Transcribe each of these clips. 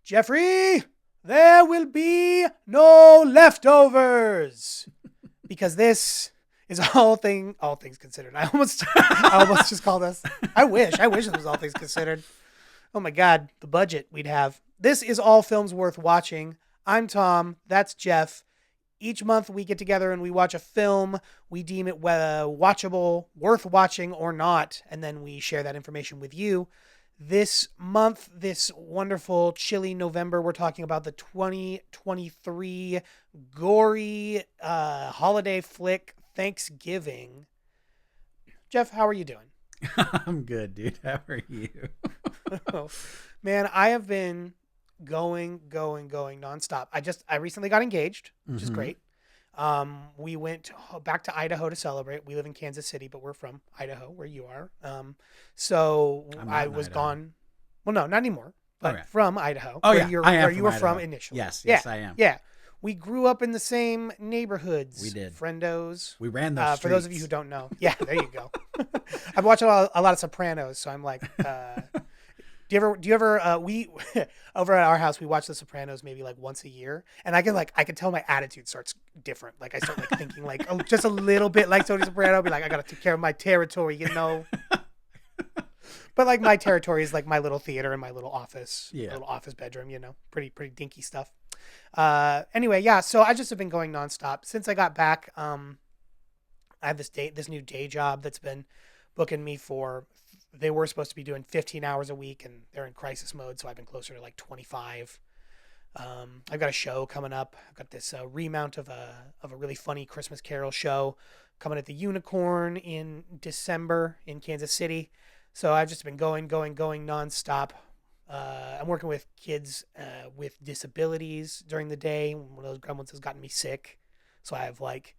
Jeffrey, there will be no leftovers because this is all things considered. I almost just called us. I wish it was all things considered. Oh my God, the budget we'd have. This is all films worth watching. I'm Tom. That's Jeff. Each month we get together and we watch a film. We deem it watchable, worth watching or not, and then we share that information with you. This month, this wonderful chilly November, we're talking about the 2023 gory holiday flick, Thanksgiving. Jeff, how are you doing? I'm good, dude. How are you? Oh, man, I have been going nonstop. I recently got engaged, which is great. We went back to Idaho to celebrate. We live in Kansas City, but we're from Idaho, where you are. So I was gone. Well, no, not anymore, but from Idaho. Oh, where you were from initially. Yes, I am. Yeah. We grew up in the same neighborhoods. We did. Friendos. We ran those streets. For those of you who don't know. Yeah, there you go. I've watched a lot of Sopranos, so I'm like, do you ever, we, over at our house, we watch The Sopranos maybe like once a year. And I can tell my attitude starts different. Like I start like thinking like just a little bit like Tony Soprano. I'll be like, I got to take care of my territory, you know? But like my territory is like my little theater and my little office, little office bedroom, you know, pretty dinky stuff. Anyway, yeah. So I just have been going nonstop since I got back. I have this new day job that's been booking me for. They were supposed to be doing 15 hours a week, and they're in crisis mode, so I've been closer to like 25. I've got a show coming up. I've got this remount of a really funny Christmas Carol show coming at the Unicorn in December in Kansas City. So I've just been going nonstop. I'm working with kids with disabilities during the day. One of those gremlins has gotten me sick, so I have like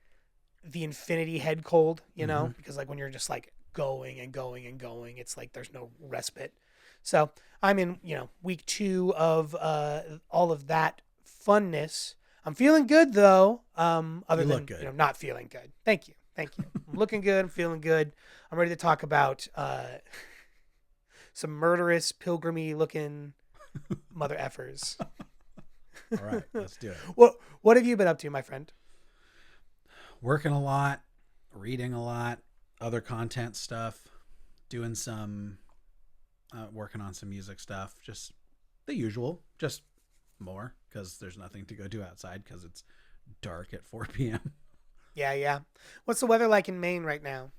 the infinity head cold, you know, because like when you're just like going, it's like there's no respite. So I'm in, week 2 of all of that funness. I'm feeling good though. Other than not feeling good. Thank you. I'm looking good. I'm feeling good. I'm ready to talk about some murderous, pilgrimy looking mother effers. All right, let's do it. What have you been up to, my friend? Working a lot, reading a lot, other content stuff, doing some, working on some music stuff, just the usual, just more because there's nothing to go do outside because it's dark at 4 p.m. Yeah. What's the weather like in Maine right now?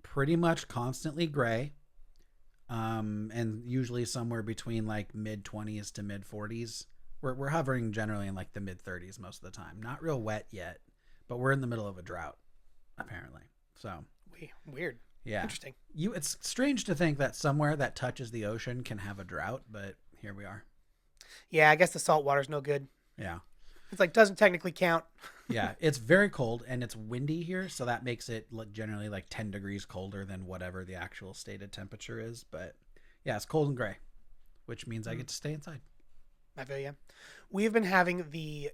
Pretty much constantly gray, and usually somewhere between like mid 20s to mid 40s. We're hovering generally in like the mid 30s most of the time. Not real wet yet, but we're in the middle of a drought apparently. So weird. Yeah, interesting. It's strange to think that somewhere that touches the ocean can have a drought, but here we are. Yeah, I guess the salt water's no good. Yeah. It's like doesn't technically count. Yeah, it's very cold and it's windy here, so that makes it generally like 10 degrees colder than whatever the actual stated temperature is. But yeah, it's cold and gray, which means I get to stay inside. I feel you. We've been having the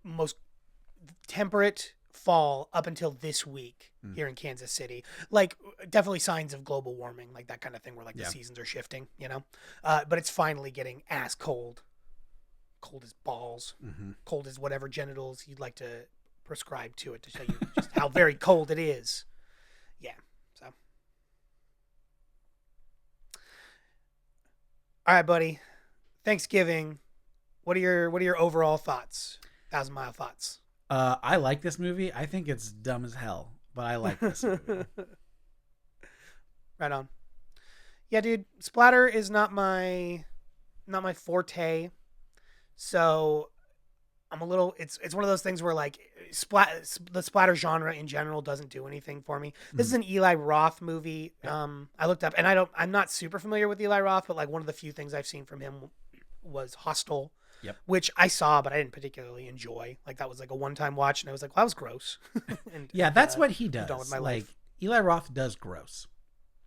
most temperate fall up until this week here in Kansas City. Like definitely signs of global warming, like that kind of thing where like the seasons are shifting, you know? But it's finally getting ass cold. Cold as balls, cold as whatever genitals you'd like to prescribe to it to show you just how very cold it is. Yeah. So. All right, buddy. Thanksgiving. What are your overall thoughts? 1,000-mile thoughts. I like this movie. I think it's dumb as hell, but I like this movie. Right on. Yeah, dude. Splatter is not my forte. So I'm a little, it's one of those things where like the splatter genre in general doesn't do anything for me. This is an Eli Roth movie. I looked up and I'm not super familiar with Eli Roth, but like one of the few things I've seen from him was Hostel, which I saw, but I didn't particularly enjoy. Like that was like a one-time watch and I was like, well, that was gross. And, yeah, that's what he does. With my like life. Eli Roth does gross.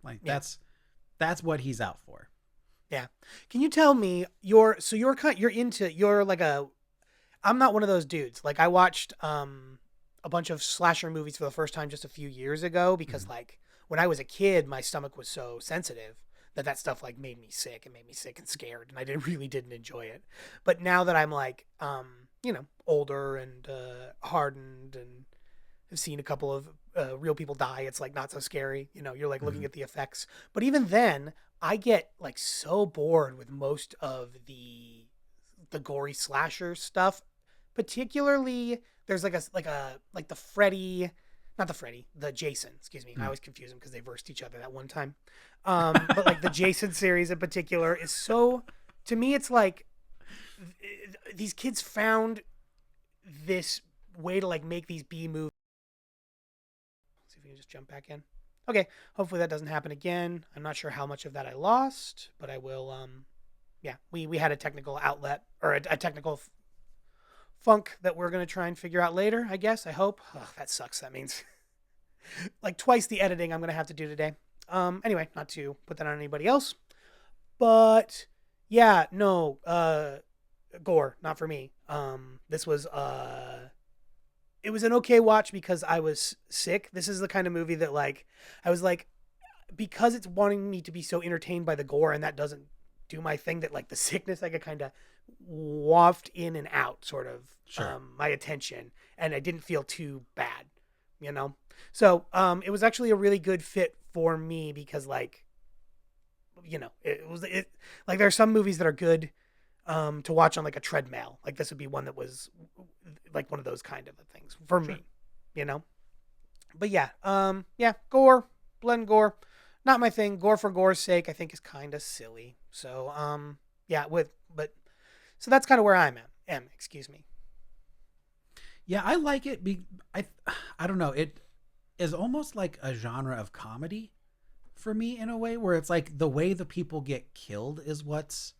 Like that's what he's out for. Yeah. Can you tell me I'm not one of those dudes. Like I watched a bunch of slasher movies for the first time just a few years ago because like when I was a kid, my stomach was so sensitive that stuff like made me sick and scared, and I really didn't enjoy it. But now that I'm like, older and hardened and have seen a couple of real people die, it's like not so scary. You're like looking Mhm. at the effects. But even then, I get like so bored with most of the gory slasher stuff. Particularly, there's like the Freddy, not the Freddy, the Jason. Excuse me, I Mm. always confuse them because they versed each other that one time. But like the Jason series in particular is so. To me, it's like these kids found this way to like make these B movies. See if we can just jump back in. Okay, hopefully that doesn't happen again. I'm not sure how much of that I lost, but I will. Yeah, we had a technical outlet or a technical funk that we're gonna try and figure out later. I guess. I hope. Oh, that sucks. That means like twice the editing I'm gonna have to do today. Anyway, not to put that on anybody else, but yeah, no. Gore, not for me. This was it was an okay watch because I was sick. This is the kind of movie that like I was like, because it's wanting me to be so entertained by the gore and that doesn't do my thing, that like the sickness I could kind of waft in and out sort of Sure. my attention, and I didn't feel too bad, you know. So it was actually a really good fit for me because like it like there are some movies that are good to watch on like a treadmill. Like this would be one that was like one of those kind of things for Sure. me, you know. But yeah, gore, blood and gore, not my thing. Gore for gore's sake, I think is kind of silly. So yeah, so that's kind of where I'm at. Excuse me. Yeah, I like it. I don't know. It is almost like a genre of comedy for me in a way where it's like the way the people get killed is what's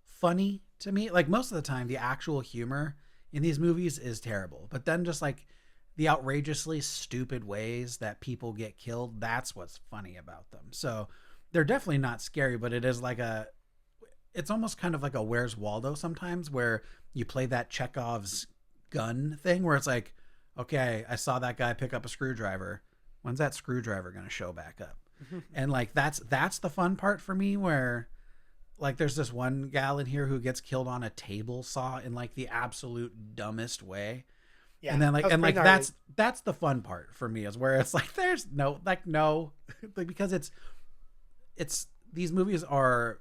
funny to me. Like most of the time, the actual humor in these movies is terrible, but then just like the outrageously stupid ways that people get killed, that's what's funny about them. So they're definitely not scary, but it is like it's almost kind of like a Where's Waldo sometimes, where you play that Chekhov's gun thing where it's like, okay, I saw that guy pick up a screwdriver. When's that screwdriver going to show back up? And like that's the fun part for me, where like there's this one gal in here who gets killed on a table saw in like the absolute dumbest way. Yeah, And then that like was and pretty like gnarly. that's the fun part for me, is where it's like there's no like no like, because it's these movies are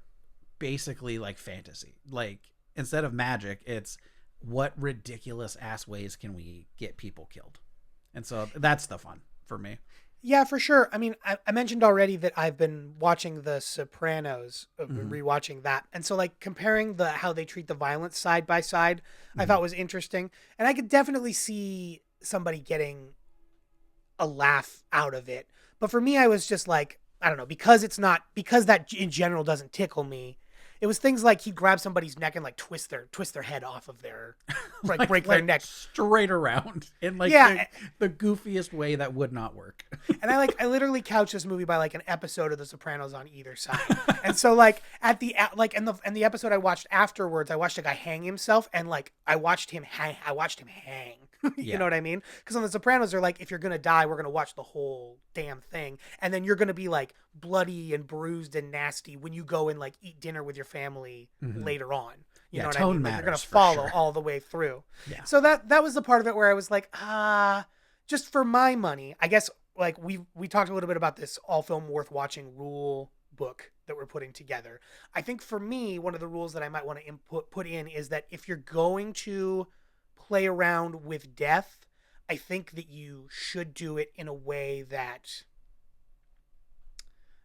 basically like fantasy. Like instead of magic, it's what ridiculous ass ways can we get people killed. And so that's the fun for me. Yeah, for sure. I mean, I mentioned already that I've been watching The Sopranos, Mm-hmm. rewatching that, and so like comparing the how they treat the violence side by side, I Mm-hmm. thought was interesting, and I could definitely see somebody getting a laugh out of it. But for me, I was just like, I don't know, because that in general doesn't tickle me. It was things like he'd grab somebody's neck and like twist their head off of their, like break their like neck. straight around in like Yeah, the goofiest way that would not work. and I literally couch this movie by like an episode of The Sopranos on either side. And so like at the like and the episode I watched afterwards, I watched a guy hang himself, and like I watched him hang. You Yeah. know what I mean? Because on The Sopranos, they're like, if you're gonna die, we're gonna watch the whole damn thing, and then you're gonna be like bloody and bruised and nasty when you go and like eat dinner with your family Mm-hmm. later on. You Yeah, know what I tone mean? Like you're gonna matters for follow sure. all the way through. Yeah. So that was the part of it where I was like, just for my money, I guess. Like we talked a little bit about this all film worth watching rule book that we're putting together. I think for me, one of the rules that I might want to put in is that if you're going to play around with death, I think that you should do it in a way that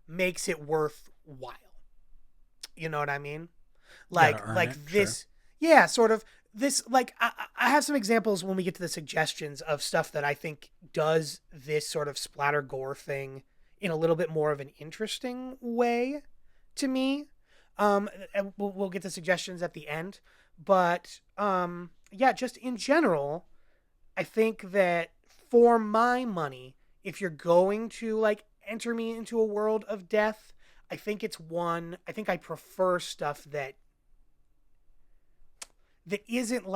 makes it worthwhile. You know what I mean? You gotta Like earn it, like sure. this, yeah, sort of this. Like I have some examples when we get to the suggestions of stuff that I think does this sort of splatter gore thing in a little bit more of an interesting way to me. And we'll get to suggestions at the end, but yeah, just in general, I think that for my money, if you're going to like enter me into a world of death, I think I prefer stuff that isn't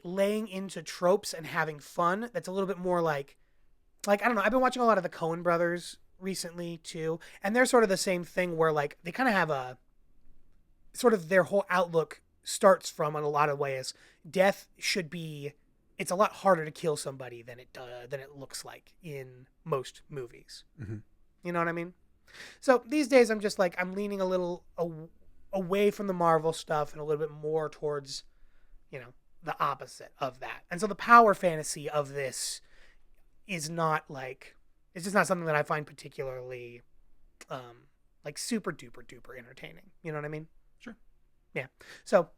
laying into tropes and having fun. That's a little bit more like I don't know. I've been watching a lot of the Coen brothers recently too, and they're sort of the same thing where like they kind of have a sort of their whole outlook starts from in a lot of ways. Death should be. It's a lot harder to kill somebody than it looks like in most movies. Mm-hmm. You know what I mean? So these days I'm just like I'm leaning a little away from the Marvel stuff and a little bit more towards, the opposite of that. And so the power fantasy of this is not like it's just not something that I find particularly like super duper duper entertaining. You know what I mean? Sure. Yeah. So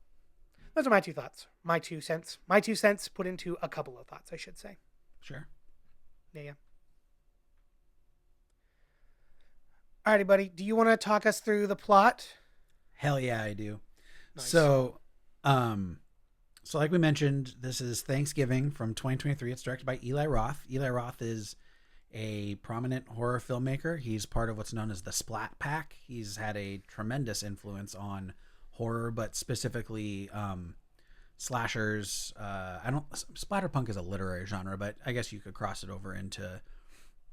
those are my two thoughts. My 2 cents. My 2 cents put into a couple of thoughts, I should say. Sure. Yeah. Alrighty, buddy. Do you want to talk us through the plot? Hell yeah, I do. Nice. So like we mentioned, this is Thanksgiving from 2023. It's directed by Eli Roth. Eli Roth is a prominent horror filmmaker. He's part of what's known as the splat-pack. He's had a tremendous influence on horror, but specifically slashers. Splatterpunk is a literary genre, but I guess you could cross it over into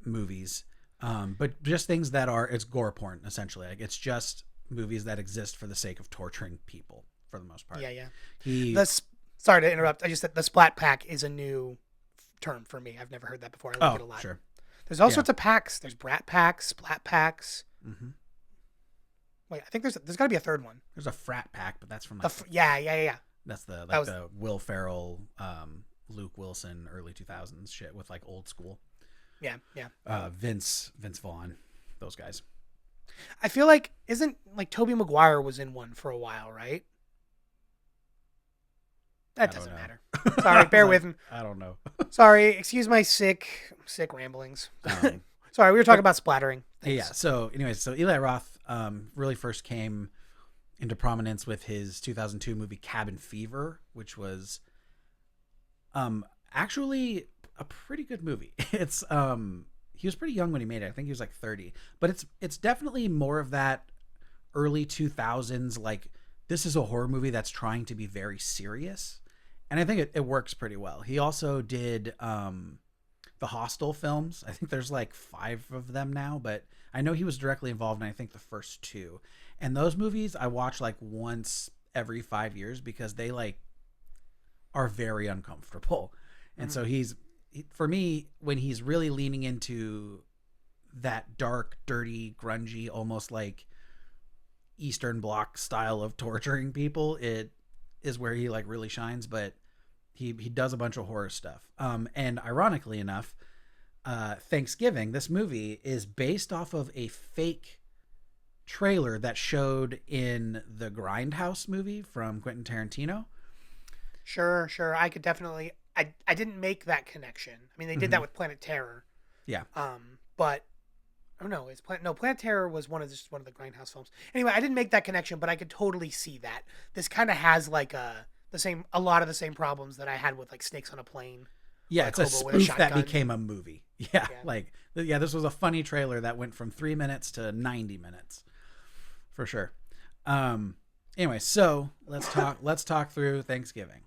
movies. But just things that it's gore porn, essentially. Like it's just movies that exist for the sake of torturing people for the most part. Yeah. Sorry to interrupt. I just said the splat pack is a new term for me. I've never heard that before. I like it a lot. Sure. There's all sorts of packs. There's brat packs, splat packs. Mm-hmm. Wait, I think there's got to be a third one. There's a frat pack, but that's from like yeah. That's the Will Ferrell, Luke Wilson, early 2000s shit with like old school. Yeah. Vince Vaughn, those guys. I feel like Tobey Maguire was in one for a while, right? That doesn't matter. Sorry, bear with me. I don't know. Sorry, excuse my sick ramblings. Sorry, we were talking about splattering. Thanks. Yeah. So, anyways, Eli Roth really first came into prominence with his 2002 movie Cabin Fever, which was actually a pretty good movie. It's he was pretty young when he made it. I think he was like 30, but it's definitely more of that early 2000s. Like this is a horror movie that's trying to be very serious, and I think it works pretty well. He also did the Hostel films. I think there's like 5 of them now, but I know he was directly involved in I think the first 2. And those movies I watch like once every 5 years because they like are very uncomfortable. And so for me, when he's really leaning into that dark, dirty, grungy, almost like Eastern Bloc style of torturing people, it is where he like really shines. But he does a bunch of horror stuff. And ironically enough, Thanksgiving, this movie is based off of a fake trailer that showed in the Grindhouse movie from Quentin Tarantino. Sure. I could definitely. I didn't make that connection. I mean, they did that with Planet Terror. Yeah. But no, Planet Terror was one of the Grindhouse films. Anyway, I didn't make that connection, but I could totally see that. This kind of has like a lot of the same problems that I had with like Snakes on a Plane. Yeah, it's a spoof that became a movie. Yeah, this was a funny trailer that went from 3 minutes to 90 minutes, for sure. Anyway, so let's talk through Thanksgiving.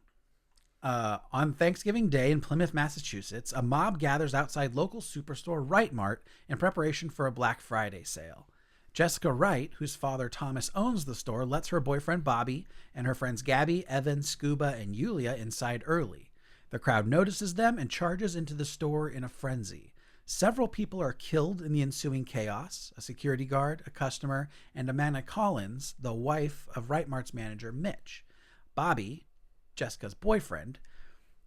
On Thanksgiving Day in Plymouth, Massachusetts, a mob gathers outside local superstore Wright Mart in preparation for a Black Friday sale. Jessica Wright, whose father Thomas owns the store, lets her boyfriend Bobby and her friends Gabby, Evan, Scuba, and Yulia inside early. The crowd notices them and charges into the store in a frenzy. Several people are killed in the ensuing chaos: a security guard, a customer, and Amanda Collins, the wife of Wright Mart's manager Mitch. Bobby, Jessica's boyfriend,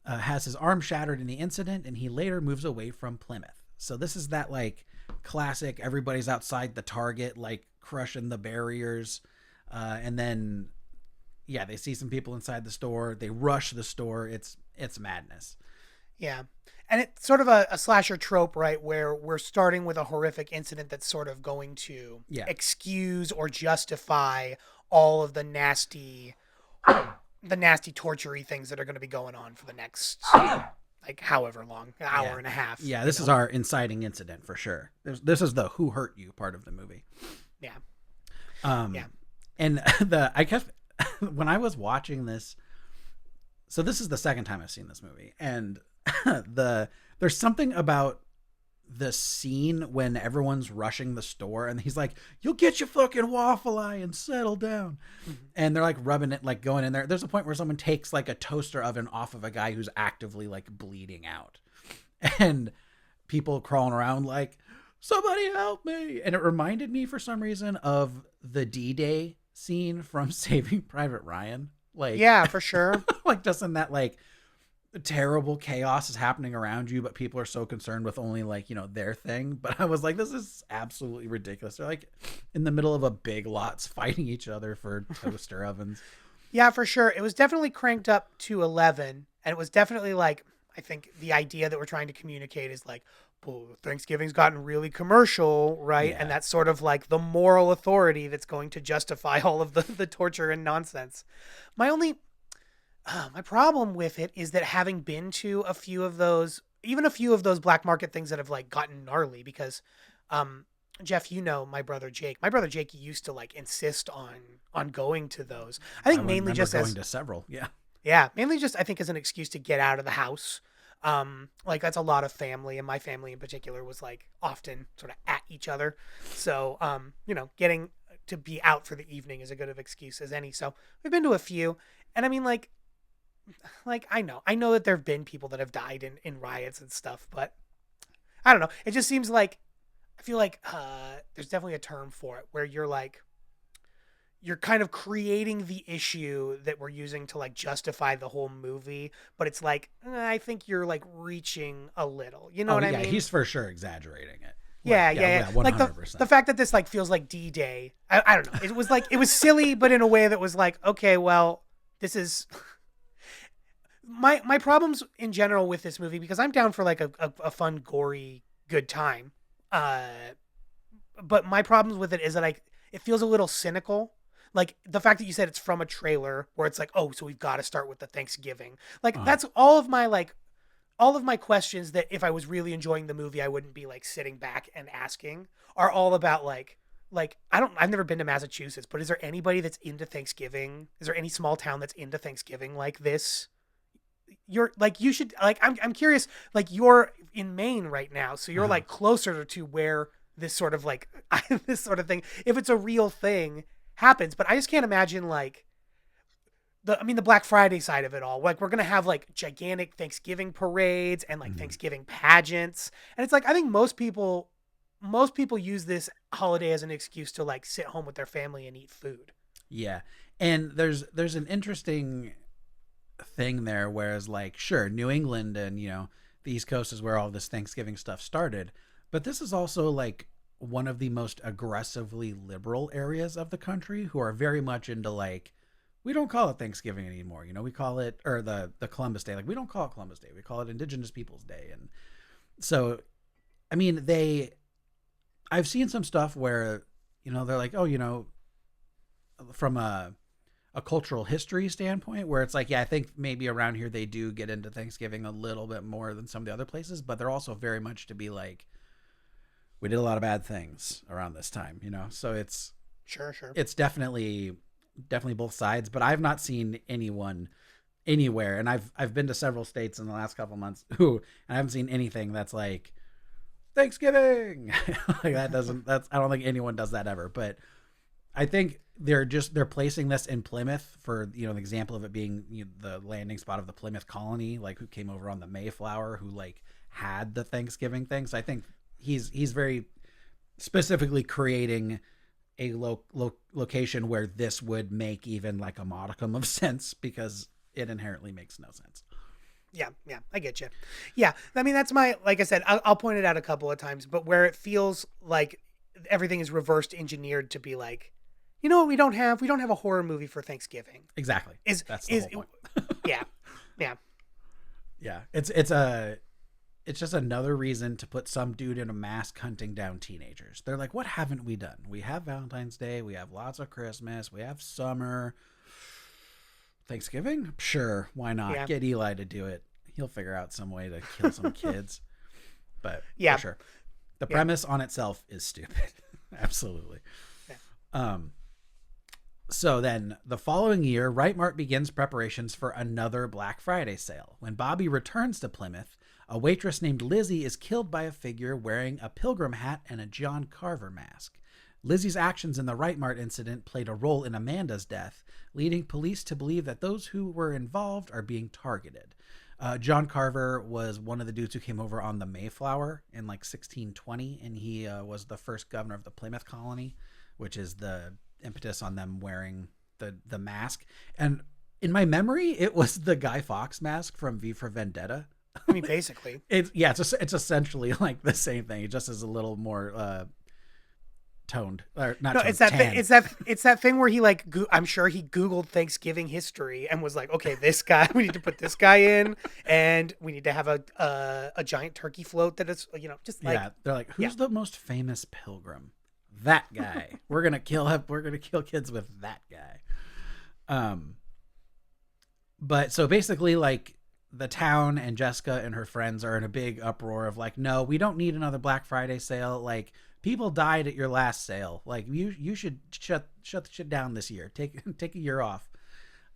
has his arm shattered in the incident, and he later moves away from Plymouth. So this is that like classic, everybody's outside the Target, like crushing the barriers. And then, they see some people inside the store. They rush the store. It's madness. Yeah. And it's sort of a slasher trope, right? Where we're starting with a horrific incident that's sort of going to excuse or justify all of the nasty torture-y things that are going to be going on for the next, like, however long, an hour and a half. Yeah, this is our inciting incident for sure. This is the who hurt you part of the movie. Yeah. And I kept, when I was watching this, so this is the second time I've seen this movie, and there's something about the scene when everyone's rushing the store and he's like, "You'll get your fucking waffle eye and settle down." And they're like rubbing it, like going in there. There's a point where someone takes like a toaster oven off of a guy who's actively like bleeding out, and people crawling around like, "Somebody help me." And it reminded me for some reason of the D-Day scene from Saving Private Ryan. Like, yeah, for sure. like just in that like terrible chaos is happening around you, but people are so concerned with only like, you know, their thing. But I was like, this is absolutely ridiculous. They're like in the middle of a Big Lots fighting each other for toaster ovens. Yeah, for sure. It was definitely cranked up to 11, and it was definitely like, I think the idea that we're trying to communicate is like, well, Thanksgiving's gotten really commercial, right? Yeah. And that's sort of like the moral authority that's going to justify all of the torture and nonsense. My problem with it is that having been to a few of those, even a few of those black market things that have like gotten gnarly, because Jeff, you know, my brother Jake used to like insist on going to those. I think mainly just going to several. Yeah, mainly just I think as an excuse to get out of the house. Like that's a lot of family, and my family in particular was like often sort of at each other. So, you know, getting to be out for the evening is a good of excuse as any. So we've been to a few, and I mean, like I know that there have been people that have died in riots and stuff, but I don't know. It just seems like I feel like there's definitely a term for it where you're like you're kind of creating the issue that we're using to like justify the whole movie, but it's like I think you're like reaching a little. You know what I mean? He's for sure exaggerating it. Yeah. 100%. Like the fact that this like feels like D-Day. I don't know. It was like it was silly, but in a way that was like, okay, well, this is my problems in general with this movie, because I'm down for like a fun, gory, good time. But my problems with it is that it feels a little cynical. Like the fact that you said it's from a trailer where it's like, oh, so we've got to start with the Thanksgiving. Like that's all of my questions that if I was really enjoying the movie, I wouldn't be like sitting back and asking, are all about like I've never been to Massachusetts, but is there anybody that's into Thanksgiving? Is there any small town that's into Thanksgiving like this? You're like, you should like, I'm curious, like you're in Maine right now. So you're like closer to where this sort of like, this sort of thing, if it's a real thing, happens. But I just can't imagine like the Black Friday side of it all. Like we're going to have like gigantic Thanksgiving parades and like Thanksgiving pageants. And it's like, I think most people use this holiday as an excuse to like sit home with their family and eat food. Yeah. And there's an interesting thing there, whereas like, sure, New England and, you know, the East Coast is where all this Thanksgiving stuff started. But this is also like one of the most aggressively liberal areas of the country who are very much into like, we don't call it Thanksgiving anymore. You know, we call it, or the Columbus Day. Like we don't call it Columbus Day. We call it Indigenous Peoples Day. And so, I mean, I've seen some stuff where, you know, they're like, oh, you know, from a cultural history standpoint where it's like, yeah, I think maybe around here they do get into Thanksgiving a little bit more than some of the other places, but they're also very much to be like, we did a lot of bad things around this time, you know? So it's sure. It's definitely both sides, but I've not seen anyone anywhere. And I've been to several states in the last couple months and I haven't seen anything that's like Thanksgiving. Like I don't think anyone does that ever, but I think they're placing this in Plymouth for, you know, an example of it being, you know, the landing spot of the Plymouth colony, like who came over on the Mayflower, who like had the Thanksgiving thing. So I think he's very specifically creating a location where this would make even like a modicum of sense because it inherently makes no sense. Yeah, I get you. Yeah, I mean, that's like I said, I'll point it out a couple of times, but where it feels like everything is reversed engineered to be like, you know what we don't have? We don't have a horror movie for Thanksgiving. Exactly. That's the whole point. Yeah. Yeah. It's just another reason to put some dude in a mask hunting down teenagers. They're like, what haven't we done? We have Valentine's Day. We have lots of Christmas. We have summer. Thanksgiving? Sure. Why not? Yeah. Get Eli to do it. He'll figure out some way to kill some kids. But yeah, for sure. The premise on itself is stupid. Absolutely. Yeah. So then the following year, Right Mart begins preparations for another Black Friday sale. When Bobby returns to Plymouth, a waitress named Lizzie is killed by a figure wearing a pilgrim hat and a John Carver mask. Lizzie's actions in the Right Mart incident played a role in Amanda's death, leading police to believe that those who were involved are being targeted. John Carver was one of the dudes who came over on the Mayflower in like 1620, and he was the first governor of the Plymouth colony, which is the impetus on them wearing the mask. And in my memory, it was the Guy Fawkes mask from V for Vendetta. I mean, basically, it's essentially like the same thing. It just is a little more toned, or not. No, toned, it's that thing where he like I'm sure he Googled Thanksgiving history and was like, okay, this guy, we need to put this guy in, and we need to have a giant turkey float that is, just like, yeah. They're like, who's the most famous pilgrim? That guy. We're gonna kill him. We're gonna kill kids with that guy. But so basically, like, the town and Jessica and her friends are in a big uproar of like, no, we don't need another Black Friday sale. Like, people died at your last sale. Like, you should shut the shit down this year. Take a year off.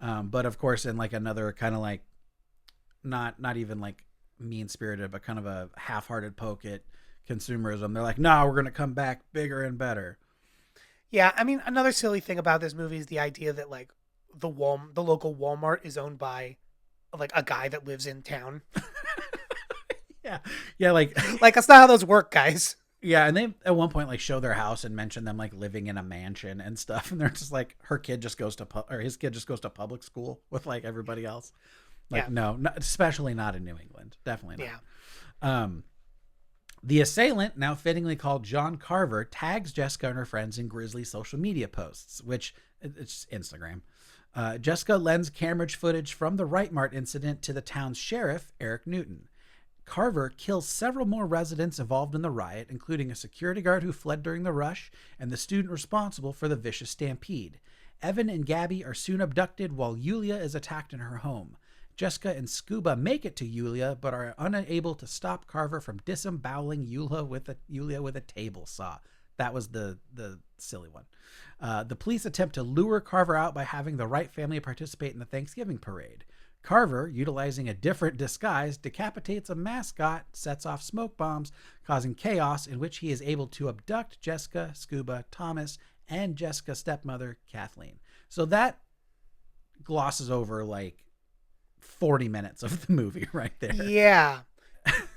But of course, in like another kind of like not even like mean spirited, but kind of a half-hearted poke at consumerism, they're like, no, we're gonna come back bigger and better. Yeah, I mean, another silly thing about this movie is the idea that like the local Walmart is owned by like a guy that lives in town. yeah, like that's not how those work, guys. Yeah, and they at one point like show their house and mention them like living in a mansion and stuff, and they're just like, his kid just goes to public school with like everybody else. Like, no, especially not in New England, definitely not. Yeah. The assailant, now fittingly called John Carver, tags Jessica and her friends in grisly social media posts, which it's Instagram. Jessica lends camera footage from the Right Mart incident to the town's sheriff, Eric Newton. Carver kills several more residents involved in the riot, including a security guard who fled during the rush and the student responsible for the vicious stampede. Evan and Gabby are soon abducted while Yulia is attacked in her home. Jessica and Scuba make it to Yulia, but are unable to stop Carver from disemboweling Yulia with a table saw. That was the silly one. The police attempt to lure Carver out by having the Wright family participate in the Thanksgiving parade. Carver, utilizing a different disguise, decapitates a mascot, sets off smoke bombs, causing chaos in which he is able to abduct Jessica, Scuba, Thomas, and Jessica's stepmother, Kathleen. So that glosses over like 40 minutes of the movie right there. Yeah.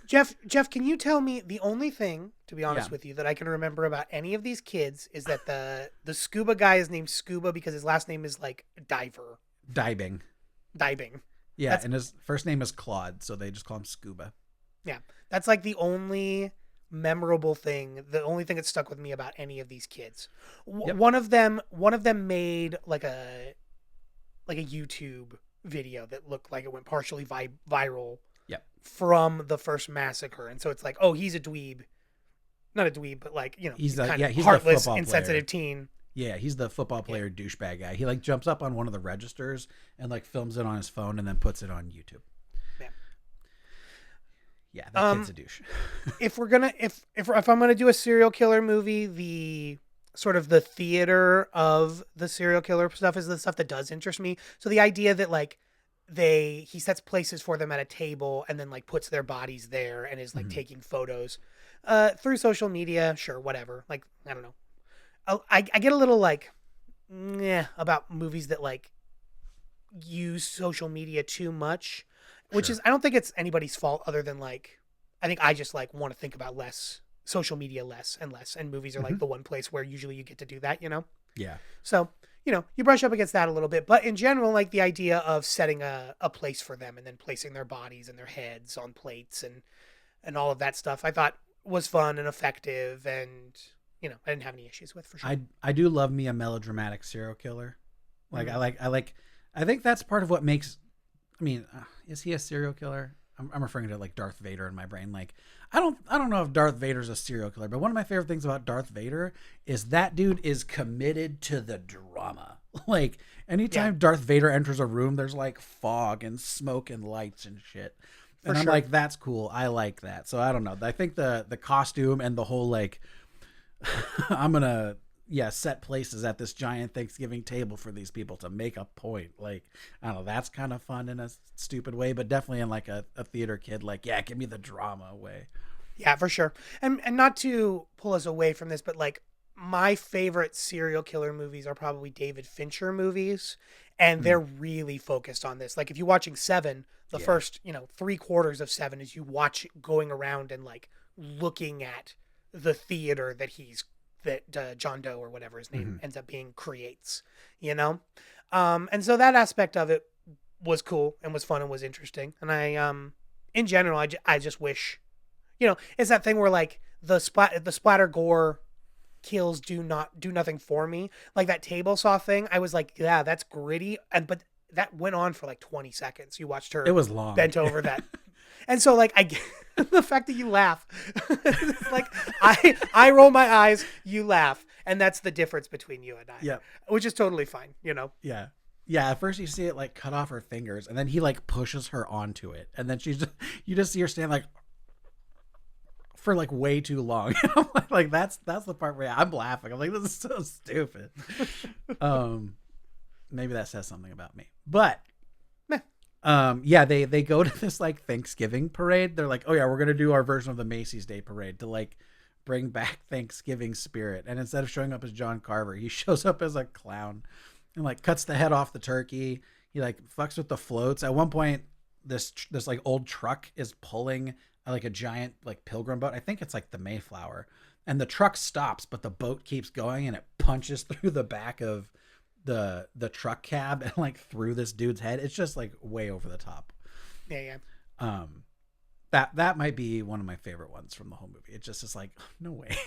Jeff, can you tell me, the only thing, to be honest with you, that I can remember about any of these kids is that the scuba guy is named Scuba because his last name is like Diver. Diving. Yeah, and his first name is Claude, so they just call him Scuba. Yeah, that's like the only memorable thing, the only thing that stuck with me about any of these kids. One of them made like a YouTube video that looked like it went partially viral. Yep. From the first massacre, and so it's like, oh, he's a dweeb, not a dweeb, but like, he's heartless, insensitive teen. Yeah, he's the football player douchebag guy. He like jumps up on one of the registers and like films it on his phone and then puts it on YouTube. Yeah, that kid's a douche. if I'm gonna do a serial killer movie, the sort of the theater of the serial killer stuff is the stuff that does interest me. So the idea that like he sets places for them at a table and then like puts their bodies there and is like taking photos through social media, sure, whatever. Like, I don't know. I get a little like about movies that like use social media too much, which is, I don't think it's anybody's fault other than like, I think I just like want to think about social media less, and movies are like the one place where usually you get to do that, Yeah. So, you brush up against that a little bit, but in general, like the idea of setting a place for them and then placing their bodies and their heads on plates and all of that stuff, I thought was fun and effective, and I didn't have any issues with, for sure. I do love me a melodramatic serial killer. Like I think that's part of what makes. I mean, is he a serial killer? I'm referring to like Darth Vader in my brain. Like, I don't know if Darth Vader's a serial killer, but one of my favorite things about Darth Vader is that dude is committed to the drama. Like, anytime Darth Vader enters a room, there's like fog and smoke and lights and shit. And I'm like, that's cool. I like that. So I don't know. I think the costume and the whole like, I'm gonna set places at this giant Thanksgiving table for these people to make a point. Like, I don't know, that's kind of fun in a stupid way, but definitely in like a theater kid, like, yeah, give me the drama way. Yeah, for sure. And not to pull us away from this, but like my favorite serial killer movies are probably David Fincher movies, and they're really focused on this. Like if you're watching Seven, the first, 3/4 of Seven is you watch it going around and like looking at the theater that John Doe or whatever his name ends up being creates, and so that aspect of it was cool and was fun and was interesting. And I, in general, I just wish, it's that thing where like the splatter gore kills do nothing for me. Like that table saw thing, I was like, yeah, that's gritty, but that went on for like 20 seconds. You watched her. It was long. Bent over that. And so like the fact that you laugh, it's like I roll my eyes, you laugh, and that's the difference between you and I. Yeah, which is totally fine, Yeah, yeah. At first you see it like cut off her fingers, and then he like pushes her onto it, and then you just see her stand like for like way too long. I'm like that's the part where I'm laughing. I'm like, this is so stupid. Maybe that says something about me, but. Yeah, they go to this like Thanksgiving parade. They're like, oh yeah, we're gonna do our version of the Macy's Day Parade to like bring back Thanksgiving spirit. And instead of showing up as John Carver, he shows up as a clown and like cuts the head off the turkey. He like fucks with the floats. At one point, this like old truck is pulling like a giant like pilgrim boat. I think it's like the Mayflower, and the truck stops, but the boat keeps going and it punches through the back of the truck cab and like through this dude's head. It's just like way over the top. Yeah. That might be one of my favorite ones from the whole movie. It just is like, oh, no way.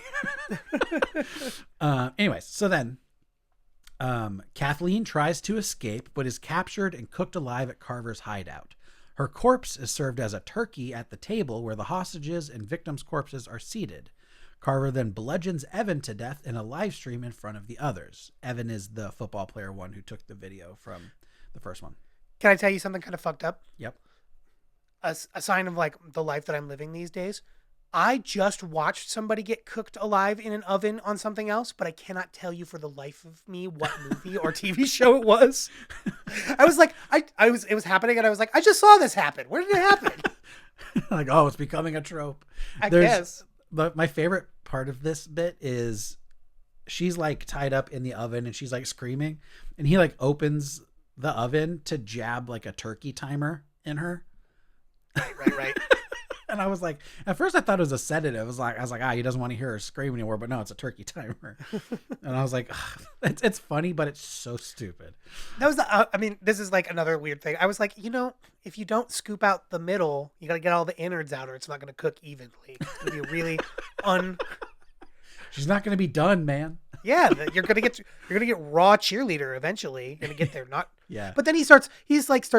Anyways, so then Kathleen tries to escape but is captured and cooked alive at Carver's hideout. Her corpse is served as a turkey at the table where the hostages and victims' corpses are seated. Carver then bludgeons Evan to death in a live stream in front of the others. Evan is the football player one who took the video from the first one. Can I tell you something kind of fucked up? Yep. A sign of like the life that I'm living these days. I just watched somebody get cooked alive in an oven on something else, but I cannot tell you for the life of me what movie or TV show it was. I was like, it was happening, and I was like, I just saw this happen. Where did it happen? Like, oh, it's becoming a trope. I guess. But my favorite part of this bit is she's like tied up in the oven and she's like screaming, and he like opens the oven to jab like a turkey timer in her. Right. And I was like, at first I thought it was a sedative. I was like, he doesn't want to hear her scream anymore, but no, it's a turkey timer. And I was like, it's funny, but it's so stupid. That was this is like another weird thing. I was like, if you don't scoop out the middle, you got to get all the innards out or it's not going to cook evenly. It's going to be really She's not going to be done, man. Yeah, you're gonna get raw cheerleader eventually. You're gonna get there, not. Yeah. But then he starts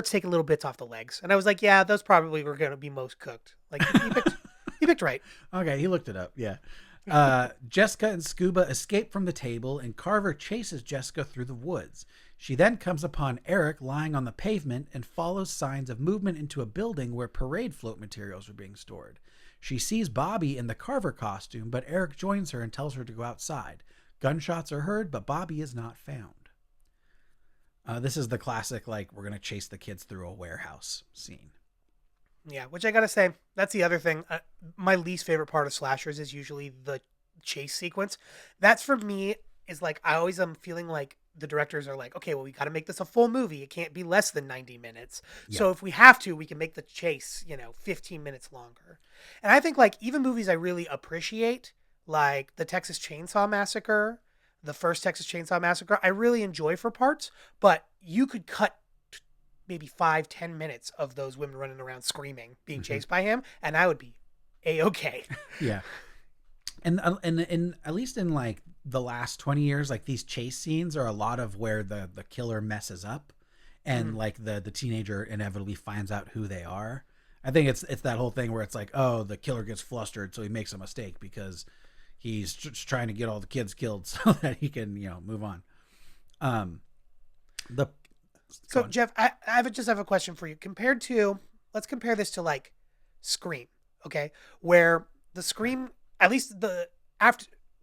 taking little bits off the legs, and I was like, yeah, those probably were gonna be most cooked. Like he picked right. Okay, he looked it up. Yeah. Jessica and Scuba escape from the table, and Carver chases Jessica through the woods. She then comes upon Eric lying on the pavement and follows signs of movement into a building where parade float materials are being stored. She sees Bobby in the Carver costume, but Eric joins her and tells her to go outside. Gunshots are heard, but Bobby is not found. This is the classic, like, we're going to chase the kids through a warehouse scene. Yeah, which I got to say, that's the other thing. My least favorite part of slashers is usually the chase sequence. That's for me is like, I always am feeling like the directors are like, okay, well, we got to make this a full movie. It can't be less than 90 minutes. Yeah. So if we have to, we can make the chase, 15 minutes longer. And I think like even movies I really appreciate, like the Texas Chainsaw Massacre, the first Texas Chainsaw Massacre, I really enjoy for parts, but you could cut maybe 5-10 minutes of those women running around screaming, being chased by him, and I would be A-okay. Yeah. And at least in like the last 20 years, like these chase scenes are a lot of where the killer messes up and like the teenager inevitably finds out who they are. I think it's that whole thing where it's like, oh, the killer gets flustered, so he makes a mistake because he's just trying to get all the kids killed so that he can, move on. So Jeff, I just have a question for you. Let's compare this to like Scream, okay? Where the Scream, at least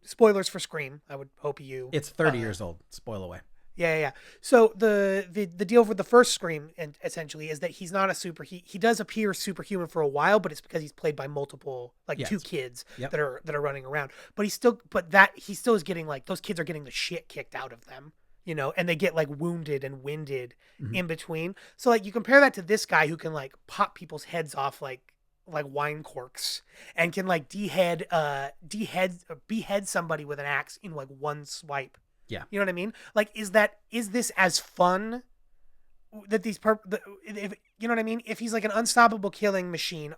spoilers for Scream. I would hope you. It's 30 years old. Spoil away. Yeah. So the deal with the first Scream, and essentially, is that he's not a he does appear superhuman for a while, but it's because he's played by multiple, like two kids that are running around. But he still is getting like, those kids are getting the shit kicked out of them, and they get like wounded and winded in between. So like you compare that to this guy who can like pop people's heads off like wine corks, and can like behead somebody with an axe in like one swipe. Yeah. You know what I mean? Like, is this as fun that if, you know what I mean? If he's like an unstoppable killing machine,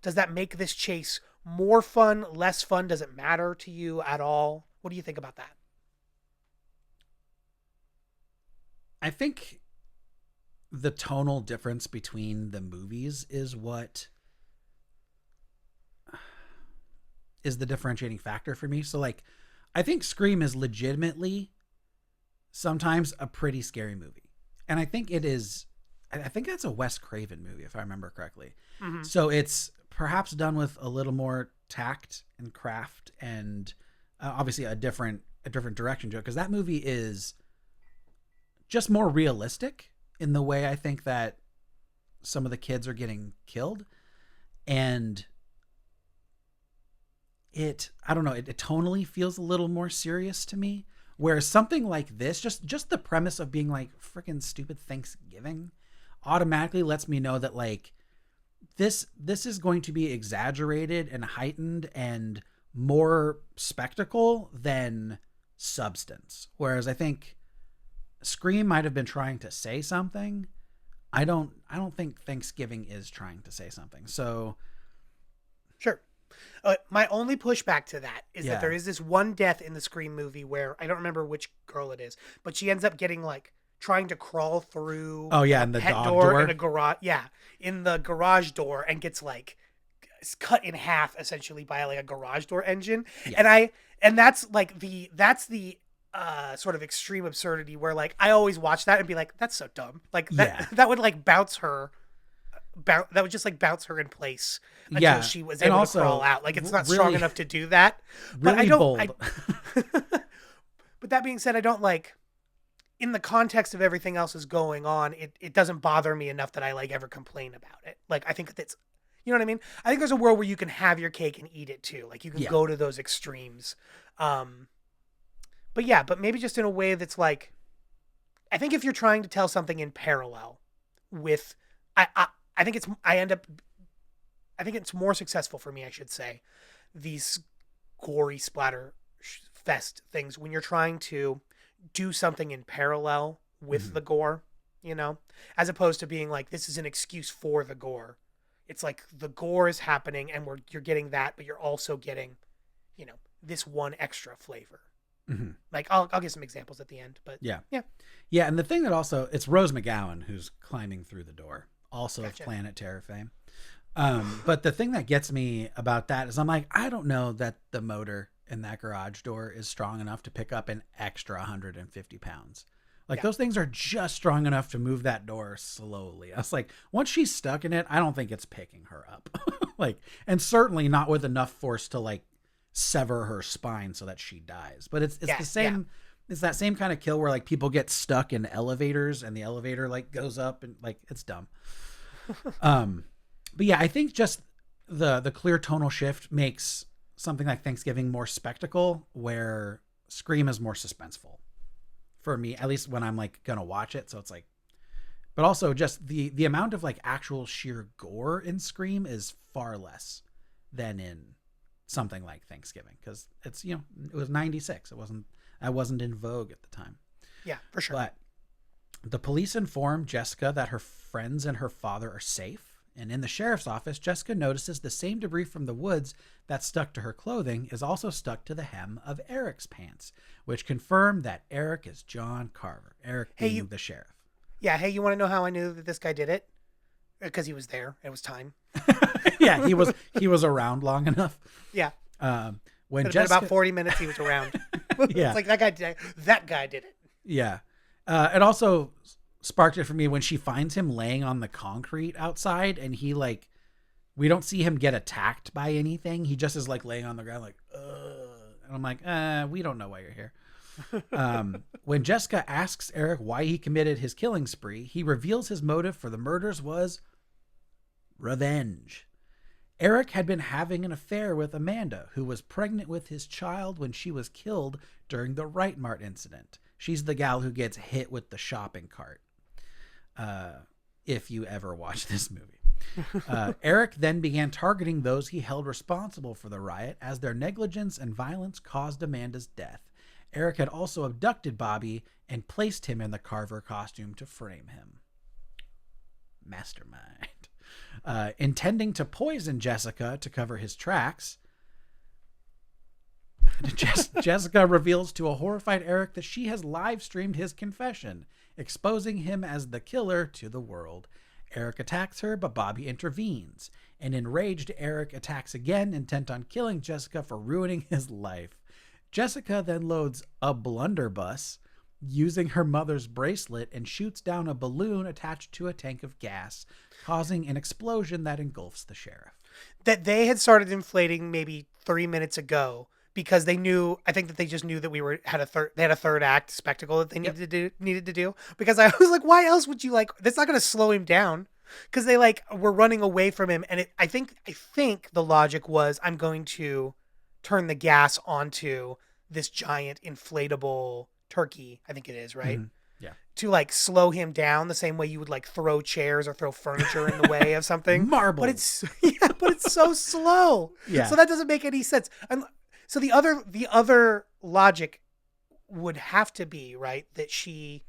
does that make this chase more fun, less fun? Does it matter to you at all? What do you think about that? I think the tonal difference between the movies is what is the differentiating factor for me. So like, I think Scream is legitimately sometimes a pretty scary movie. And I think I think that's a Wes Craven movie, if I remember correctly. Mm-hmm. So it's perhaps done with a little more tact and craft, and obviously a different direction to it. Because that movie is just more realistic in the way I think that some of the kids are getting killed. And I don't know, it tonally feels a little more serious to me. Whereas something like this, just the premise of being like freaking stupid Thanksgiving automatically lets me know that like this is going to be exaggerated and heightened and more spectacle than substance. Whereas I think Scream might have been trying to say something. I don't think Thanksgiving is trying to say something. So sure. My only pushback to that is that there is this one death in the Scream movie where I don't remember which girl it is, but she ends up getting like trying to crawl through in the dog door in a garage, in the garage door, and gets like cut in half essentially by like a garage door engine. And that's the sort of extreme absurdity where like I always watch that and be like, that's so dumb. Like that would like bounce her. That would just like bounce her in place until she was able to crawl out. Like it's not really strong enough to do that. But really bold. But that being said, I don't like, in the context of everything else is going on, it doesn't bother me enough that I like ever complain about it. Like I think that's, you know what I mean? I think there's a world where you can have your cake and eat it too. Like you can go to those extremes. But maybe just in a way that's like, I think if you're trying to tell something in parallel with, I think it's more successful for me, I should say, these gory splatter fest things when you're trying to do something in parallel with the gore, as opposed to being like, this is an excuse for the gore. It's like the gore is happening and you're getting that, but you're also getting, this one extra flavor. Mm-hmm. Like I'll give some examples at the end, but yeah. And the thing that also, it's Rose McGowan who's climbing through the door. Also of Planet Terror fame. But the thing that gets me about that is I'm like, I don't know that the motor in that garage door is strong enough to pick up an extra 150 pounds. Like those things are just strong enough to move that door slowly. I was like, once she's stuck in it, I don't think it's picking her up. Like, and certainly not with enough force to like sever her spine so that she dies. But it's the same. Yeah. It's that same kind of kill where like people get stuck in elevators and the elevator like goes up and like it's dumb. But yeah, I think just the clear tonal shift makes something like Thanksgiving more spectacle, where Scream is more suspenseful for me, at least when I'm like gonna watch it. So it's like, but also just the amount of like actual sheer gore in Scream is far less than in something like Thanksgiving, because it's it was 96. I wasn't in vogue at the time. Yeah, for sure. But the police inform Jessica that her friends and her father are safe. And in the sheriff's office, Jessica notices the same debris from the woods that stuck to her clothing is also stuck to the hem of Eric's pants, which confirmed that Eric is John Carver. Eric being the sheriff. Yeah. Hey, you want to know how I knew that this guy did it? Because he was there. It was time. Yeah, he was around long enough. Yeah. When Jessica... about 40 minutes, he was around. Yeah. It's like that guy did it. Yeah. It also sparked it for me when she finds him laying on the concrete outside, and he we don't see him get attacked by anything. He just is like laying on the ground like, ugh. And I'm like, we don't know why you're here. When Jessica asks Eric why he committed his killing spree, he reveals his motive for the murders was revenge. Eric had been having an affair with Amanda, who was pregnant with his child when she was killed during the Right Mart incident. She's the gal who gets hit with the shopping cart. If you ever watch this movie. Eric then began targeting those he held responsible for the riot, as their negligence and violence caused Amanda's death. Eric had also abducted Bobby and placed him in the Carver costume to frame him. Mastermind. Intending to poison Jessica to cover his tracks, Jessica reveals to a horrified Eric that she has live streamed his confession, exposing him as the killer to the world. Eric attacks her, but Bobby intervenes. An enraged Eric attacks again, intent on killing Jessica for ruining his life. Jessica then loads a blunderbuss using her mother's bracelet and shoots down a balloon attached to a tank of gas, causing an explosion that engulfs the sheriff. That they had started inflating maybe 3 minutes ago because they knew, I think that they just knew that they had a third act spectacle that they needed to do. Because I was like, why else would you that's not going to slow him down. Because they were running away from him. And I think the logic was, I'm going to turn the gas onto this giant inflatable turkey. I think it is, right? Mm-hmm. Yeah. To slow him down the same way you would throw chairs or throw furniture in the way of something. Marble. But it's so slow. Yeah. So that doesn't make any sense. So the other logic would have to be, right, that she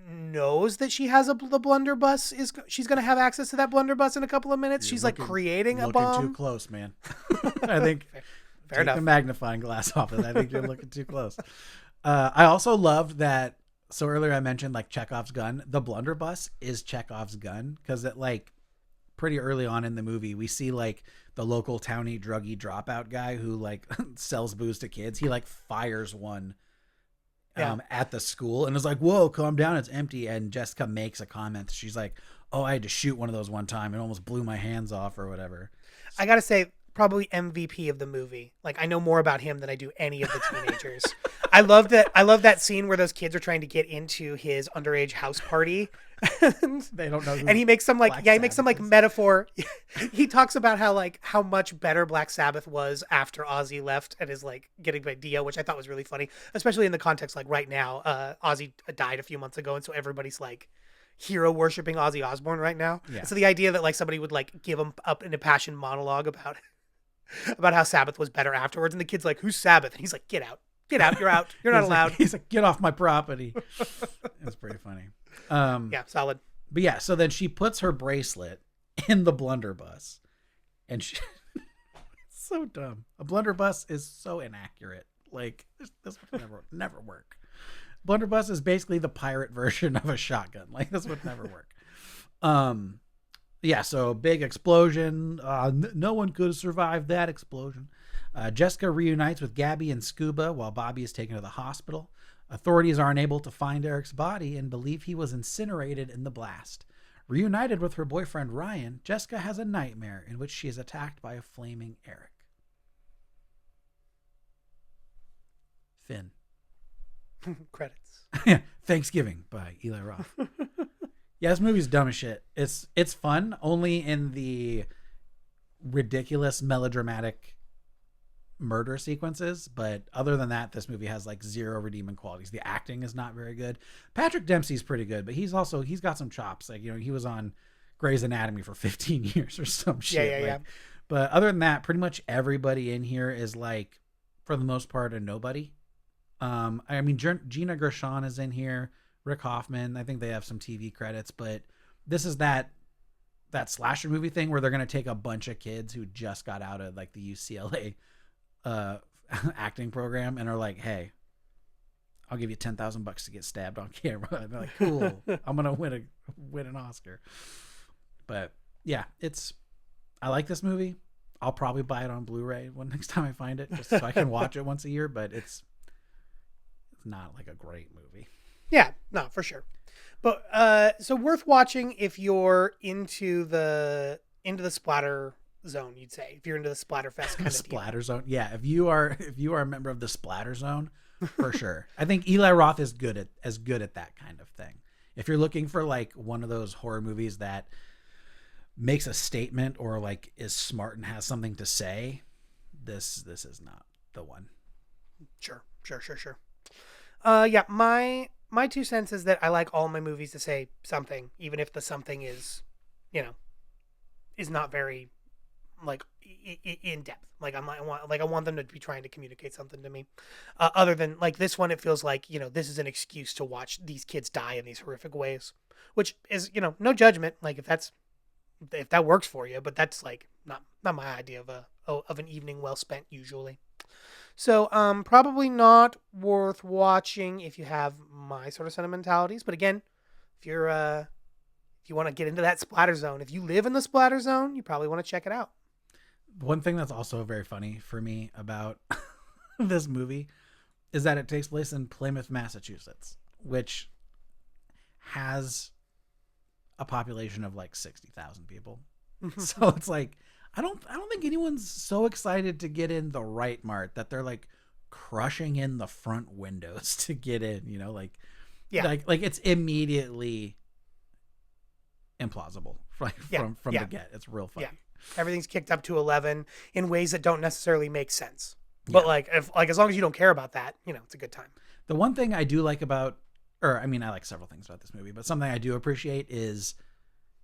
knows that she has the blunderbuss she's going to have access to that blunderbuss in a couple of minutes. She's creating a bomb. Looking too close, man. I think fair enough. A magnifying glass off it. I think you're looking too close. I also loved that. So earlier I mentioned Chekhov's gun. The blunderbuss is Chekhov's gun because it pretty early on in the movie we see the local townie druggy dropout guy who sells booze to kids. He fires one at the school and is like, whoa, calm down, it's empty. And Jessica makes a comment. She's like, oh, I had to shoot one of those one time. It almost blew my hands off or whatever. I gotta say, probably MVP of the movie. I know more about him than I do any of the teenagers. I love that scene where those kids are trying to get into his underage house party. They don't know. And he makes some metaphor. He talks about how much better Black Sabbath was after Ozzy left and is getting by Dio, which I thought was really funny, especially in the context right now. Ozzy died a few months ago, and so everybody's hero worshiping Ozzy Osbourne right now. Yeah. So the idea that somebody would give him up in a passion monologue about how Sabbath was better afterwards, and the kid's like, who's Sabbath? And he's like, get out, you're out, you're not allowed. He's like, get off my property. It's pretty funny. Yeah, solid. But yeah, so then she puts her bracelet in the blunderbuss, and she it's so dumb. A blunderbuss is so inaccurate. This would never work. Blunderbuss is basically the pirate version of a shotgun. This would never work. Yeah, so big explosion. No one could have survived that explosion. Jessica reunites with Gabby and Scuba while Bobby is taken to the hospital. Authorities are unable to find Eric's body and believe he was incinerated in the blast. Reunited with her boyfriend Ryan, Jessica has a nightmare in which she is attacked by a flaming Eric. Finn. Credits. Thanksgiving by Eli Roth. Yeah, this movie's dumb as shit. It's fun only in the ridiculous melodramatic murder sequences, but other than that, this movie has zero redeeming qualities. The acting is not very good. Patrick Dempsey's pretty good, but he's got some chops. He was on Grey's Anatomy for 15 years or some shit. Yeah. But other than that, pretty much everybody in here is for the most part, a nobody. I mean, Gina Gershon is in here. Rick Hoffman. I think they have some TV credits, but this is that slasher movie thing where they're going to take a bunch of kids who just got out of the UCLA acting program and are like, hey, I'll give you $10,000 to get stabbed on camera. And they're like, cool, I'm going to win an Oscar. But yeah, I like this movie. I'll probably buy it on Blu-ray next time I find it, just so I can watch it once a year, but it's not a great movie. Yeah, no, for sure. But so worth watching if you're into the splatter zone, you'd say, if you're into the splatterfest kind of Splatter zone. Yeah, if you are a member of the splatter zone, for sure. I think Eli Roth is good at that kind of thing. If you're looking for like one of those horror movies that makes a statement or like is smart and has something to say, this is not the one. Sure. Yeah, my 2 cents is that I like all my movies to say something, even if the something is, is not very like in depth. Like I want them to be trying to communicate something to me. Other than like this one, it feels like this is an excuse to watch these kids die in these horrific ways, which is no judgment. Like if that works for you, but that's like not my idea of an evening well spent usually. So probably not worth watching if you have my sort of sentimentalities. But again, if you want to get into that splatter zone, if you live in the splatter zone, you probably want to check it out. One thing that's also very funny for me about this movie is that it takes place in Plymouth, Massachusetts, which has a population of like 60,000 people. So it's like, I don't think anyone's so excited to get in the right mart that they're like crushing in the front windows to get in, like it's immediately implausible from the get. It's real funny. Yeah. Everything's kicked up to 11 in ways that don't necessarily make sense. But as long as you don't care about that, it's a good time. The one thing I do like I like several things about this movie, but something I do appreciate is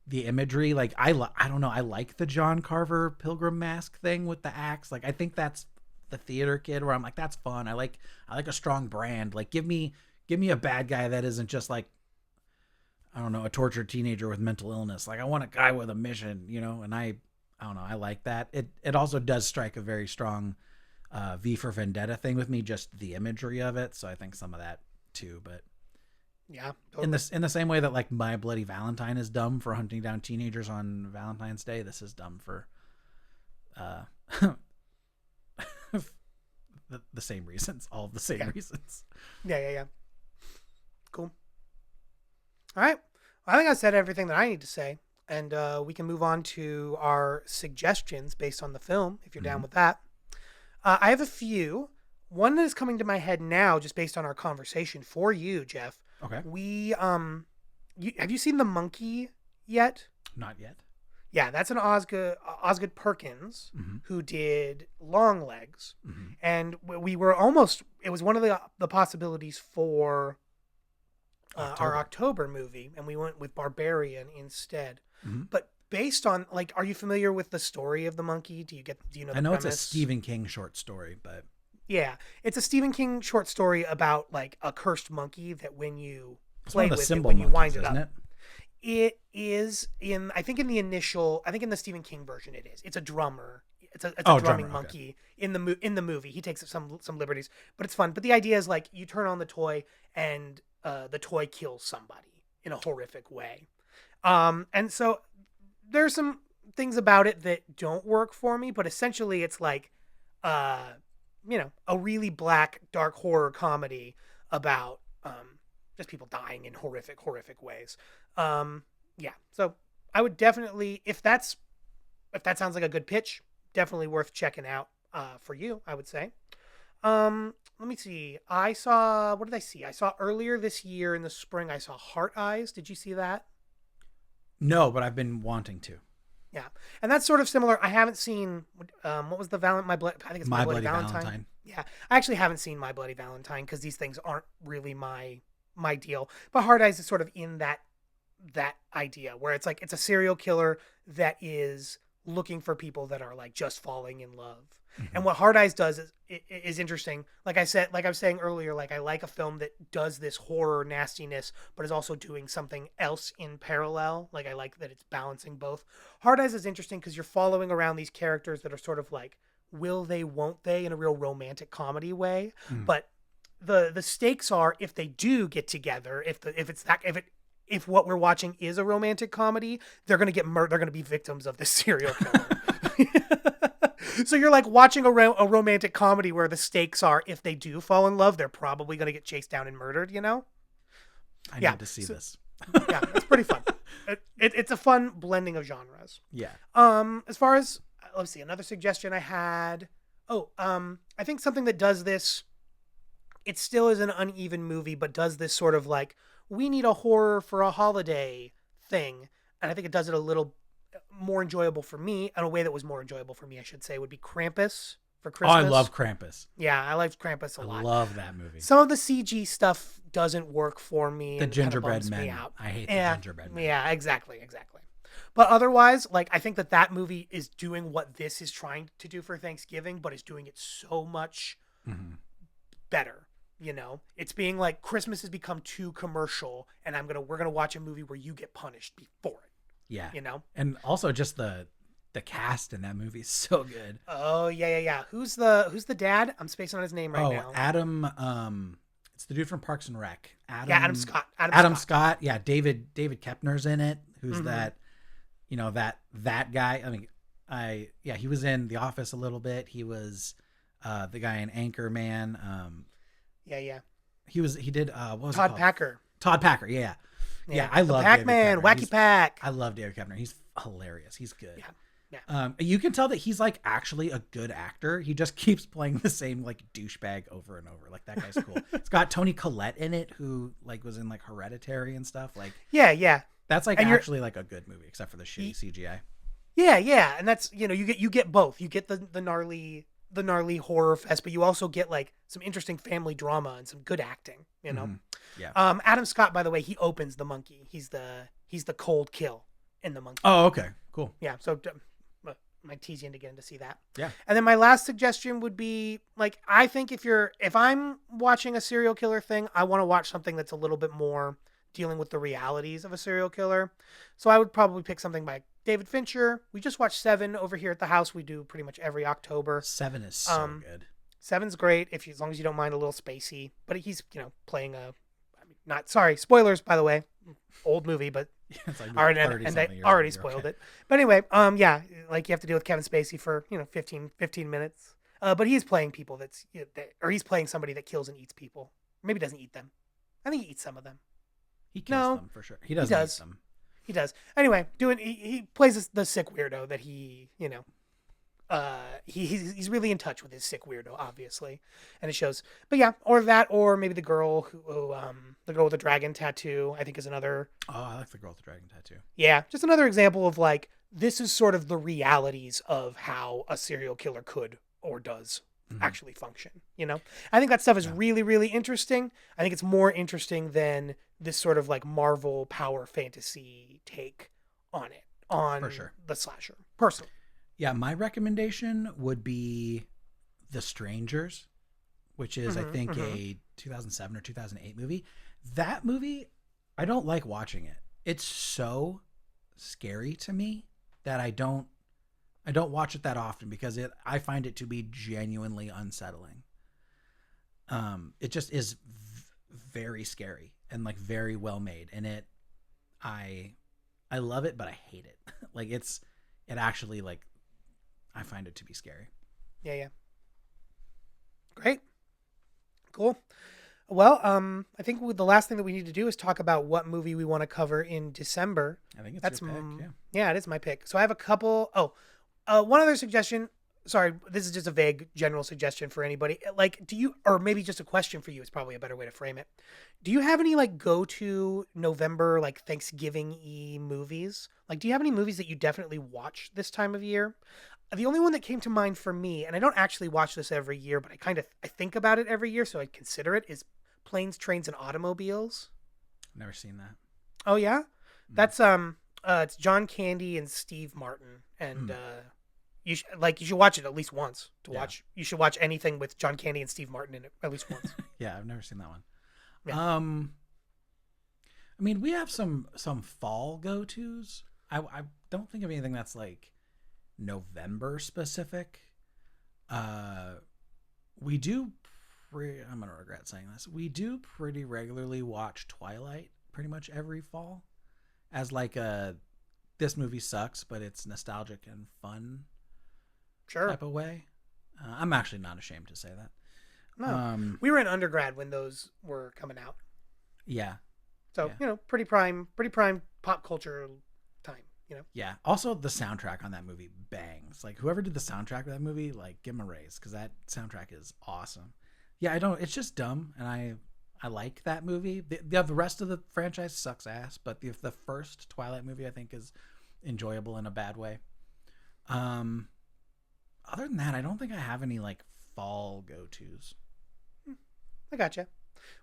the imagery. Like I don't know, I like the John Carver pilgrim mask thing with the axe. Like I think that's the theater kid where I'm like, that's fun. I like a strong brand. Like give me a bad guy that isn't just like, I don't know, a tortured teenager with mental illness. Like I want a guy with a mission, and I don't know, I like that. It also does strike a very strong V for Vendetta thing with me, just the imagery of it. So I think some of that too, but yeah, totally. In the same way that like My Bloody Valentine is dumb for hunting down teenagers on Valentine's Day, this is dumb for the same reasons, all of the same reasons. Yeah. Cool. All right. Well, I think I said everything that I need to say, and we can move on to our suggestions based on the film, if you're down with that. I have a few. One that is coming to my head now, just based on our conversation for you, Jeff. Okay. We have you seen The Monkey yet? Not yet. Yeah, that's an Osgood Perkins who did Long Legs, and we were almost. It was one of the possibilities for our October movie, and we went with Barbarian instead. But based on like, are you familiar with the story of The Monkey? Do you know? I know it's a Stephen King short story, but yeah, it's a Stephen King short story about like a cursed monkey that when you play with it, when you wind it up. It is I think in the Stephen King version it is. It's a drummer. It's a drumming monkey in the movie. He takes some liberties, but it's fun. But the idea is like you turn on the toy and the toy kills somebody in a horrific way. And so there's some things about it that don't work for me, but essentially it's like a really black, dark horror comedy about just people dying in horrific ways. Yeah. So I would definitely, if that sounds like a good pitch, definitely worth checking out for you, I would say. Let me see. What did I see? I saw earlier this year in the spring, I saw Heart Eyes. Did you see that? No, but I've been wanting to. Yeah. And that's sort of similar. I haven't seen, what was the I think it's My Bloody Valentine. Yeah. I actually haven't seen My Bloody Valentine because these things aren't really my deal. But Heart Eyes is sort of in that idea where it's like, it's a serial killer that is looking for people that are like just falling in love. And what Hard Eyes does is interesting. Like I was saying earlier, like I like a film that does this horror nastiness, but is also doing something else in parallel. Like I like that it's balancing both. Hard Eyes is interesting because you're following around these characters that are sort of like, will they, won't they, in a real romantic comedy way. But the stakes are if they do get together, if what we're watching is a romantic comedy, they're gonna get murdered. They're gonna be victims of this serial killer. So you're like watching a romantic comedy where the stakes are if they do fall in love, they're probably gonna get chased down and murdered. I need to see this. Yeah, it's pretty fun. It's a fun blending of genres. Yeah. As far as let's see, another suggestion I had. Oh, I think something that does this. It still is an uneven movie, but does this sort of like we need a horror for a holiday thing, and I think it does it a little more enjoyable for me, in a way that was more enjoyable for me, I should say, would be Krampus for Oh, I Christmas. love Krampus. Yeah, I liked Krampus a I lot. love that movie. Some of the CG stuff doesn't work for me. The and kinda gingerbread bums me men. out. I hate the Yeah, gingerbread men. yeah, exactly. But otherwise, like I think that movie is doing what this is trying to do for Thanksgiving, but is doing it so much better. You know, it's being like Christmas has become too commercial, and we're gonna watch a movie where you get punished before it. Yeah. You know, And also just the cast in that movie is so good. oh yeah. Who's the dad? I'm spacing on his name right now. Adam. It's the dude from Parks and Rec. Adam Scott. Adam Scott. Yeah, David Kepner's in it. Who's that? You know, that guy. I mean, he was in The Office a little bit. He was the guy in Anchorman. Yeah. He did what was it Todd called? Packer. Todd Packer. Yeah. I love Pac-Man, David Kepner. Wacky Pack. I love David Kepner. He's hilarious. He's good. Yeah. You can tell that he's like actually a good actor. He just keeps playing the same like douchebag over and over. Like that guy's cool. It's got Toni Collette in it, who like was in like Hereditary and stuff. Like yeah. That's like And actually like a good movie, except for the shitty CGI. Yeah, and that's you get both. You get the gnarly horror fest, but you also get like some interesting family drama and some good acting. You know. Yeah. Adam Scott, by the way, he opens The Monkey. He's the cold kill in The Monkey. Oh, okay, cool. Yeah. So might tease you into getting to see that. Yeah. And then my last suggestion would be like I think if I'm watching a serial killer thing, I want to watch something that's a little bit more dealing with the realities of a serial killer. So I would probably pick something by David Fincher. We just watched Seven over here at the house. We do pretty much every October. Seven is so good. Seven's great as long as you don't mind a little spacey. But he's playing spoilers by the way, old movie, but It's like already spoiled it. But anyway, like you have to deal with Kevin Spacey for 15 minutes. But he's playing people or he's playing somebody that kills and eats people. Maybe doesn't eat them. I think he eats some of them. He kills them for sure. He does. Eat them. He does. Anyway, he plays the sick weirdo that he's really in touch with his sick weirdo, obviously, and it shows. But yeah, or maybe the girl the girl with the dragon tattoo, I think is another. Oh, I like the girl with the dragon tattoo. Yeah, just another example of like this is sort of the realities of how a serial killer could or does actually function. I think that stuff is really, really interesting. I think it's more interesting than this sort of like Marvel power fantasy take on it, on For sure. the slasher, personally. Yeah, my recommendation would be The Strangers, which is I think a 2007 or 2008 movie. That movie, I don't like watching it. It's so scary to me that I don't watch it that often because I find it to be genuinely unsettling. It just is very scary and like very well made, and I love it, but I hate it. Like it actually like I find it to be scary. Yeah. Great. Cool. Well, I think the last thing that we need to do is talk about what movie we want to cover in December. I think it's your pick. Yeah, it is my pick. So I have a couple. One other suggestion. Sorry, this is just a vague general suggestion for anybody. Like, or maybe just a question for you is probably a better way to frame it. Do you have any like go-to November, like Thanksgiving-y movies? Like, do you have any movies that you definitely watch this time of year? The only one that came to mind for me, and I don't actually watch this every year, but I think about it every year, so I consider it, is Planes, Trains, and Automobiles. Never seen that. Oh yeah? That's it's John Candy and Steve Martin, and you should watch it at least once to watch. You should watch anything with John Candy and Steve Martin in it at least once. Yeah, I've never seen that one. Yeah. I mean, we have some fall go-tos. I don't think of anything that's like November specific. We do I'm gonna regret saying this. We do pretty regularly watch Twilight pretty much every fall as like this movie sucks, but it's nostalgic and fun type of way. I'm actually not ashamed to say that. No, we were in undergrad when those were coming out. Yeah. So pretty prime pop culture time. Yeah. Also, the soundtrack on that movie bangs. Like, whoever did the soundtrack of that movie, like, give him a raise because that soundtrack is awesome. Yeah, I don't. It's just dumb, and I like that movie. The rest of the franchise sucks ass, but the first Twilight movie I think is enjoyable in a bad way. Um, Other than that, I don't think I have any like fall go tos. I gotcha.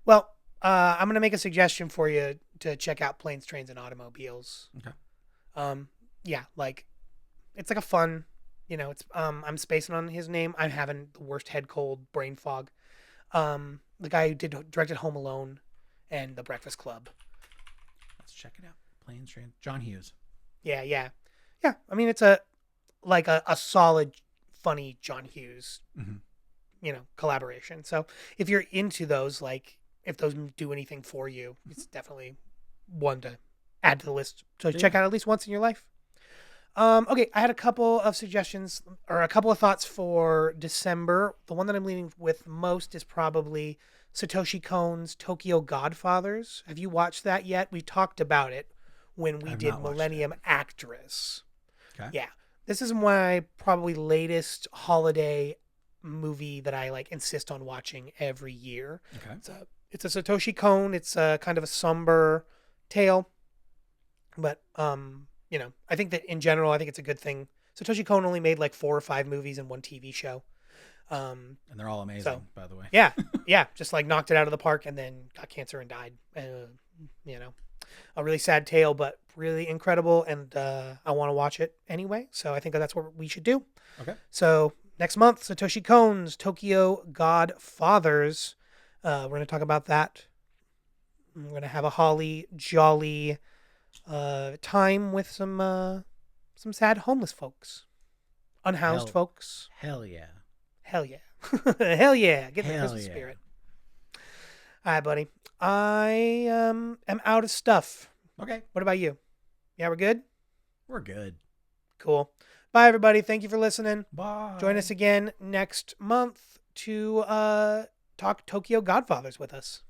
Well, I'm gonna make a suggestion for you to check out Planes, Trains, and Automobiles. Okay. Yeah, like it's like a fun, it's I'm spacing on his name. I'm having the worst head cold, brain fog. The guy who directed Home Alone and The Breakfast Club. Let's check it out. Planes, Trains, John Hughes. Yeah, yeah, yeah. I mean, it's a solid, funny John Hughes, Mm-hmm. collaboration. So if you're into those, like if those do anything for you, it's definitely one to add to the list. So check out at least once in your life. Okay, I had a couple of suggestions or a couple of thoughts for December. The one that I'm leaning with most is probably Satoshi Kon's Tokyo Godfathers. Have you watched that yet? We talked about it when we did Millennium Actress. Okay. Yeah. This is my probably latest holiday movie that I like insist on watching every year. Okay. It's a Satoshi Kon. It's a kind of a somber tale. But I think that in general, I think it's a good thing. Satoshi Kon only made like 4 or 5 movies and 1 TV show. And they're all amazing, by the way. Yeah, yeah, just like knocked it out of the park and then got cancer and died. A really sad tale, but really incredible, and I want to watch it anyway. So I think that's what we should do. Okay. So next month, Satoshi Kon's Tokyo Godfathers. We're going to talk about that. We're going to have a holly jolly time with some sad homeless folks, unhoused folks. Hell yeah. Hell yeah. Hell yeah. Get the Hell Christmas yeah. spirit. All right, buddy. I am out of stuff. Okay. What about you? Yeah, we're good? We're good. Cool. Bye, everybody. Thank you for listening. Bye. Join us again next month to talk Tokyo Godfathers with us.